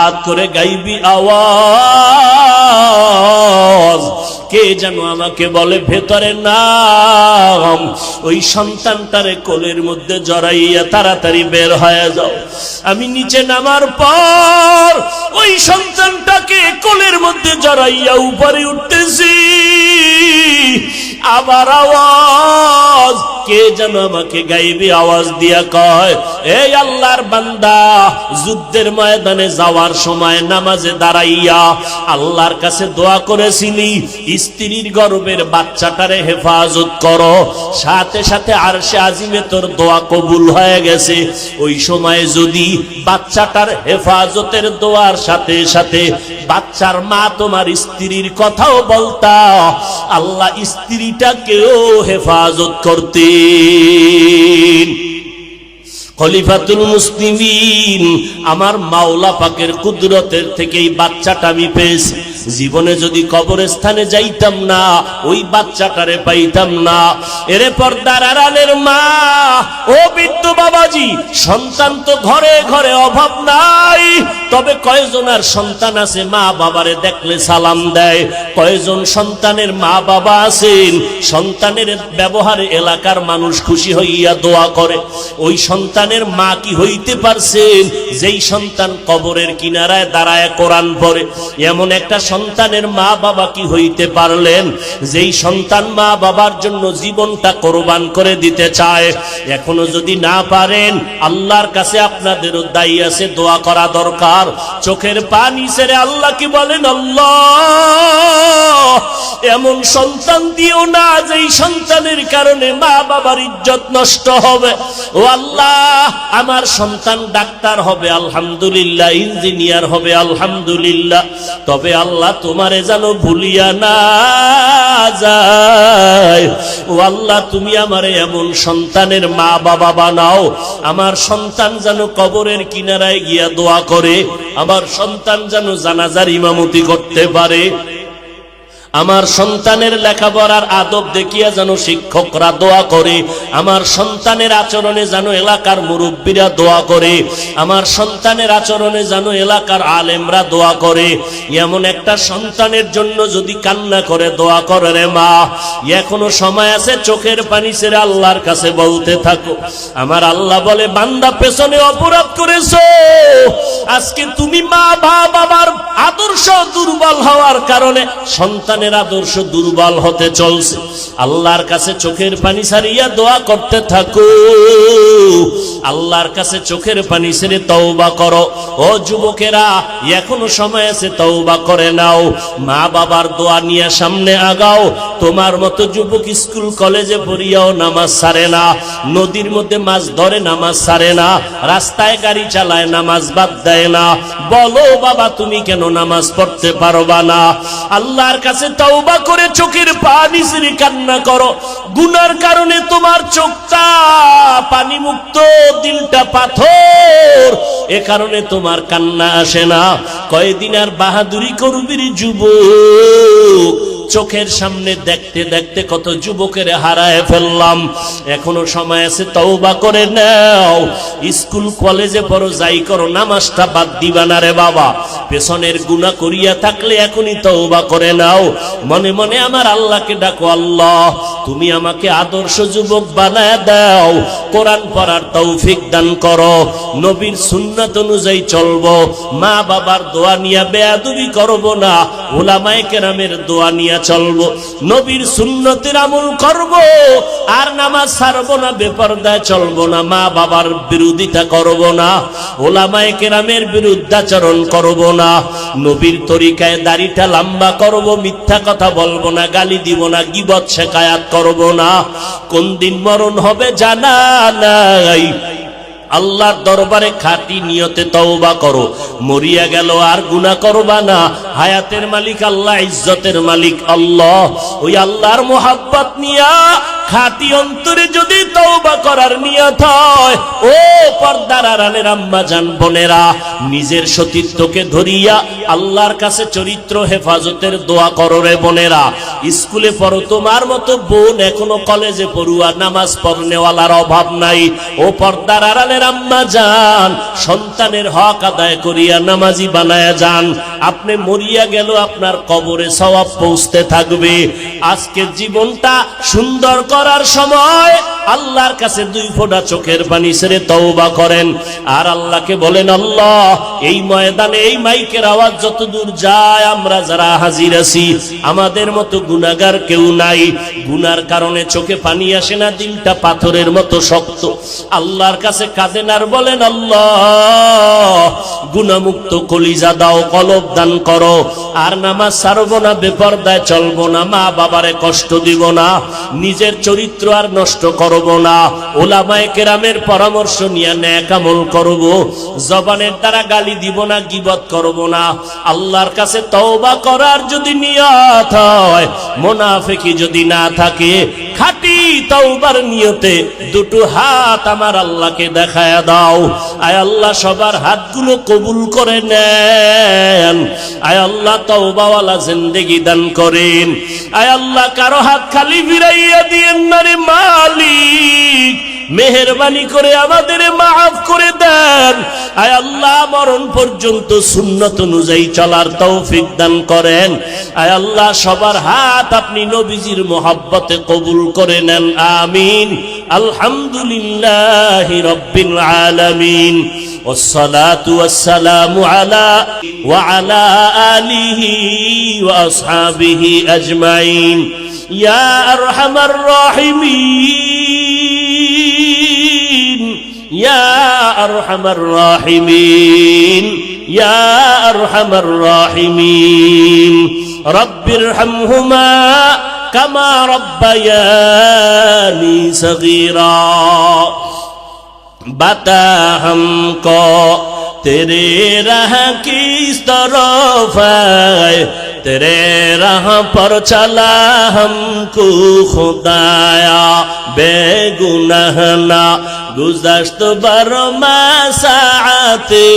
হঠাৎ করে গাইবি আওয়াজ, কে যেন আমাকে বলে ভেতরে নাম, ওই সন্তানটারে কোলের মধ্যে জড়াইয়া তাড়াতাড়ি বের হয়ে যাও। আমি নিচে নামার পর ওই সন্তানটাকে কোলের মধ্যে জড়াইয়া উপরে উঠতেছি, আবার আওয়াজ, কে যেন আমাকে গাইবি আওয়াজ দিয়া কয়, এই আল্লাহর বান্দা, যুদ্ধের ময়দানে যাওয়ার সময় নামাজে দাঁড়াইয়া আল্লাহর কাছে দোয়া করেছিলি স্ত্রীর গর্ভের বাচ্চাটারে হেফাজত করো, সাথে সাথে আরশে আজিমে তোর দোয়া কবুল হয়ে গেছে। ওই সময় যদি বাচ্চাটার হেফাজতের দোয়ার সাথে সাথে বাচ্চার মা তোমার স্ত্রীর কথাও বলতা, আল্লাহ স্ত্রীটাকেও হেফাজত করতেন। খলিফাতুল মুসলিমিন আমার মাওলা পাকের কুদরতের থেকে এই বাচ্চাটা আমি পেয়েছি। জীবনে যদি কবরস্থানে যাইতাম না, ওই বাচ্চাটারে পাইতাম না। এরে পর্দার আড়ালের মা, ও বৃদ্ধ বাবাজি, সন্তান তো ঘরে ঘরে অভাব নাই, তবে কয়জনের সন্তান আছে মা বাবারে দেখলে সালাম দেয়? কয়জন সন্তানের মা বাবা আছেন সন্তানের ব্যবহারে এলাকার মানুষ খুশি হইয়া দোয়া করে? ওই সন্তানের মা কি হইতে পারছেন যেই সন্তান কবরের কিনারায় দাঁড়ায় কোরআন পড়ে? এমন একটা সন্তানের মা বাবা কি হইতে পারলেন যেই সন্তান মা বাবার জন্য জীবনটা কোরবান করে দিতে চায়? এখনো যদি না পারেন, আল্লাহর কাছে আপনাদেরও দায়ী আছে, দোয়া করা দরকার। চোখের পানি ছেড়ে আল্লাহ কি বলেন, আল্লাহ এমন সন্তান দিও না যেই সন্তানের কারণে মা বাবার ইজ্জত নষ্ট হবে। ও আল্লাহ, আমার সন্তান ডাক্তার হবে আলহামদুলিল্লাহ, ইঞ্জিনিয়ার হবে আলহামদুলিল্লাহ, তবে আল্লাহ তোমারে যেন ভুলিয়া না যায়। ও আল্লাহ, তুমি আমারে এমন সন্তানের মা বাবা বানাও, আমার সন্তান যেন কবরের কিনারায় গিয়া দোয়া করে, আমার সন্তান যেন জানাজার ইমামতি করতে পারে, আমার সন্তানের লেখাপড়ার আদব দেখিয়া যেন শিক্ষকরা দোয়া করে, আমার সন্তানের আচরণে যেন এলাকার মুরব্বীরা দোয়া করে, আমার সন্তানের আচরণে যেন এলাকার আলেমরা দোয়া করে। এমন একটা সন্তানের জন্য যদি কান্না করে দোয়া করে, রে মা এখনো সময় আছে, চোখের পানি ছেড়ে আল্লাহর কাছে বলতে থাকো। আমার আল্লাহ বলে, বান্দা পেছনে অপরাধ করেছো, আজকে তুমি মা বাবার আদর্শ দুর্বল হওয়ার কারণে সন্তানের আদর্শ দুর্বল হতে চলছে। আল্লাহর কাছে চোখের পানি ছাড়িয়া দোয়া করতে থাকো, আল্লাহর কাছে চোখের পানি ছেড়ে তওবা করো। ও যুবকেরা, এখনো সময় আছে, তওবা করে নাও, মা বাবার দোয়া নিয়ে সামনে আগাও। তোমার মতো যুবক স্কুল কলেজে পড়িয়াও নামাজ ছাড়ে না, নদীর মধ্যে মাছ ধরে নামাজ ছাড়ে না, রাস্তায় গাড়ি চালায় নামাজ বাদ দেয় না। বলো বাবা, তুমি কেন নামাজ পড়তে পারবা না? আল্লাহর কাছে তওবা করে চোখের পানি ছেড়ে কান্না করো। গুনার কারণে তোমার চোখটা পানি মুক্ত, দিলটা পাথর, এ কারণে তোমার কান্না আসে না। কয়দিন আর বাহাদুরি করবি রে যুবক? চোখের সামনে দেখতে দেখতে কত যুবকের হারায় ফেললাম। এখনো সময় আছে, তওবা করে নাও। স্কুল কলেজে পড়ো, যাই করো, নামাজটা বাদ দিবা না রে বাবা। পেছনের গুনাহ করিয়া থাকলে এখনই তওবা করে নাও। মনে মনে আমার আল্লাহকে ডাকো, আল্লাহ তুমি আমাকে আদর্শ যুবক বানায় দাও, কোরআন পড়ার তৌফিক দান করো, নবীর সুন্নাত অনুযায়ী চলবো, মা বাবার দোয়া নিয়ে বেয়াদবি করব না, উলামায়ে কেরামের দোয়া নিয়ে চলবো, নবীর সুন্নতের আমল করব, আর নামাজ ছাড়বো না, বেপরদায় চলবো না, মা বাবার বিরোধিতা করব না, উলামায়ে কেরামের বিরুদ্ধাচরণ করব না, নবীর তরিকায় দাড়িটা লম্বা করব, মিথ্যা কথা বলবো না, গালি দিব না, গীবত শেখায়াত করব না। কোন দিন মরণ হবে জানা নাই। আল্লাহর দরবারে খাঁটি নিয়তে তওবা করো, মরিয়া গেল আর গুনাহ করবা না। হায়াতের মালিক আল্লাহ, ইজ্জতের মালিক আল্লাহ, ওই আল্লাহর মোহাব্বত নিয়া খাঁটি অন্তরে যদি তওবা করার নিয়ত হয়, ও পর্দার আড়ালের আম্মা জান বোনেরা, নিজের সতীত্বকে ধরিয়া আল্লাহর কাছে চরিত্র হেফাজতের দোয়া করো রে বোনেরা। স্কুলে পড়ো, তোমার মতো বোন এখনো কলেজে পড়ুয়া, নামাজ পড়নেওয়ালার অভাব নাই। ও পর্দার আড়ালের আম্মা জান, সন্তানের হক আদায় করিয়া নামাজি বানায়া যান। আপনি মরিয়া গেল আপনার কবরে সওয়াব পৌঁছতে থাকবে। আজকের জীবনটা সুন্দর করার সময় আল্লাহর কাছে 2 ফোঁটা চোখের পানি ছেড়ে তওবা করেন, আর আল্লাহকে বলেন, আল্লাহ এই ময়দানে এই মাইকের আওয়াজ যত দূর যায়, আমরা যারা হাজির আছি আমাদের মতো গুনাহগার কেউ নাই। গুনার কারণে চোখে পানি আসে না, দিলটা পাথরের মতো শক্ত। আল্লাহর কাছে কাঁদেন আর বলেন, আল্লাহ গুনাহমুক্ত কলিজা দাও, কলব দান করো। আর নামাজ ছাড়বো না, বেপরদায় চলবো না, মা বাবারে কষ্ট দিব না, নিজের চরিত্র আর নষ্ট করব না, ওলামায়ে কেরামের পরামর্শ নিয়ে নেক আমল করব, জবানের দ্বারা গালি দিব না, গীবত করব না। আল্লাহর কাছে তওবা করার যদি নিয়ত হয়, মুনাফিকি যদি না থাকে, খাঁটি তওবার নিয়তে 2টো হাত আমার আল্লাহকে দেখায়া দাও। আয় আল্লাহ সবার হাতগুলো কবুল করে নেন। আয় আল্লাহ তওবাওয়ালা জিন্দেগি দান করেন। আয় আল্লাহ কারো হাত খালি ফিরাইয়া দিয়েন না রে মালিক, মেহেরবানি করে আমাদের মাফ করে দেন। আয় আল্লাহ মরণ পর্যন্ত সুন্নত অনুযায়ী চলার তৌফিক দান করেন। আয় আল্লাহ সবার হাত আপনি নবীজির মোহাব্বতে কবুল করে নেন, আমিন। আলহামদুলিল্লাহি রাব্বিল আলামিন, والصلاة والسلام على وعلى آله وأصحابه أجمعين يا أرحم الراحمين يا أرحم الراحمين يا أرحم الراحمين رب ارحمهما كما ربياني صغيرا बता हमको तेरे राह किस तरफ है, तेरे राह पर चला हमको खुदाया, बेगुनाह ना गुज़श्त बरमा साआते,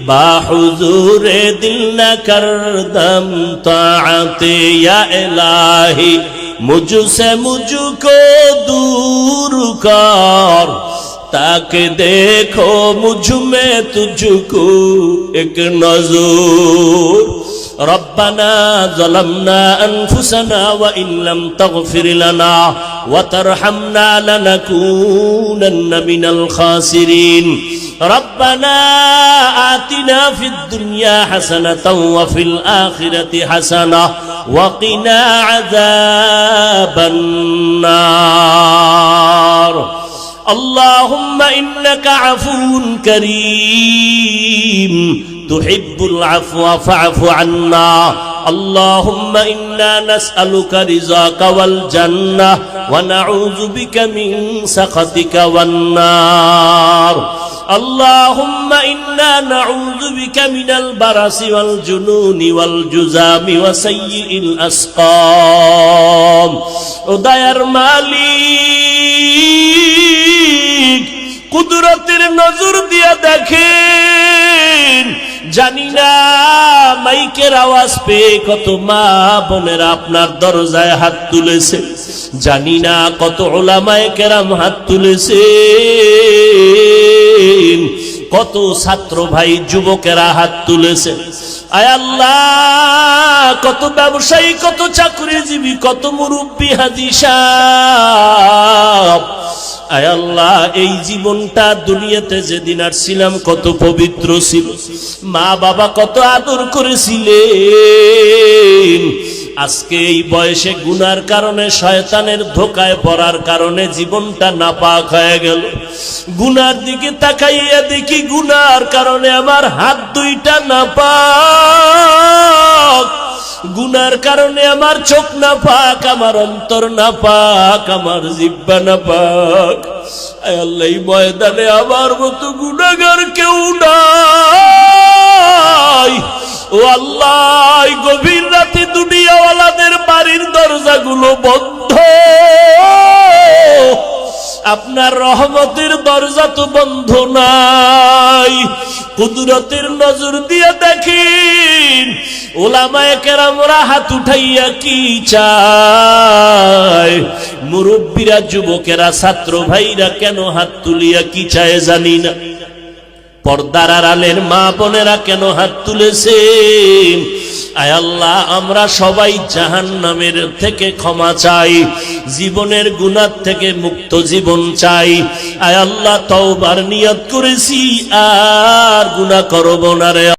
बाहुज़ूरे दिल न करदम ताअते, या इलाही मुझसे मुझको दूर कर, ताकि देखो मुझ में तुझको एक नजर। रब्बना ज़लमना अनफुसना व इन लम तग़फिर लना व तरहमना लनकूनन्न मिनल खासिरीन। रब्बना आतिना फिद दुनिया हसनतन व फिल आखिरति हसना व क़िना अज़ाबन नार। اللهم إنك عفو كريم تحب العفو فاعف عنا. اللهم إنا نسألك رضاك والجنة ونعوذ بك من سخطك والنار. اللهم إنا نعوذ بك من البرص والجنون والجذام وسيء الأسقام. উদয়ার মালিক কুদরতের নজর দিয়া দেখেন, জানি না মাইকের আওয়াজ পেয়ে কত মা বোনেরা আপনার দরজায় হাত তুলেছে, জানি না কত উলামায়ে কেরাম হাত তুলেছেন, কত ছাত্র ভাই যুবকেরা হাত তুলেছে। আয় আল্লাহ কত ব্যবসায়ী, কত চাকরিজীবী, কত মুরব্বী হাজী সাহেব, আয় আল্লাহ এই জীবনটা দুনিয়াতে যেদিন আসছিলাম কত পবিত্র ছিল, মা বাবা কত আদর করেছিলেন। আজকে এই বয়সে গুনার কারণে, শয়তানের ধোকায় পড়ার কারণে জীবনটা নাপাক হয়ে গেল। গুনার দিকে তাকাইয়া দেখি গুনার কারণে আমার হাত দুইটা নাপাক, গুনার কারণে আমার চোখ নাপাক, আমার অন্তর নাপাক, আমার জিহ্বা নাপাক। আয় আল্লাহ এই ময়দানে আমার মতো গুনাহগার কেউ নাই। ও আল্লাহ গভীর রাতে দুনিয়াওয়ালাদের বাড়ির দরজাগুলো বন্ধ, আপনার রহমতের দরজা তো বন্ধ নাই। কুদরতের নজর দিয়ে দেখেন উলামায়ে কেরামরা হাত উঠাইয়া কি চায়, মুরব্বীরা, যুবকেরা, ছাত্র ভাইরা কেন হাত তুলিয়া কি চায় জানি না। পর্দার আড়ালের মা বোনেরা কেন হাত তুলেছেন? আয় আল্লাহ, আমরা সবাই জাহান্নামের থেকে ক্ষমা চাই, জীবনের গুনাহ থেকে মুক্ত জীবন চাই। আয় আল্লাহ, তওবার নিয়ত করেছি আর গুনাহ করব না রে।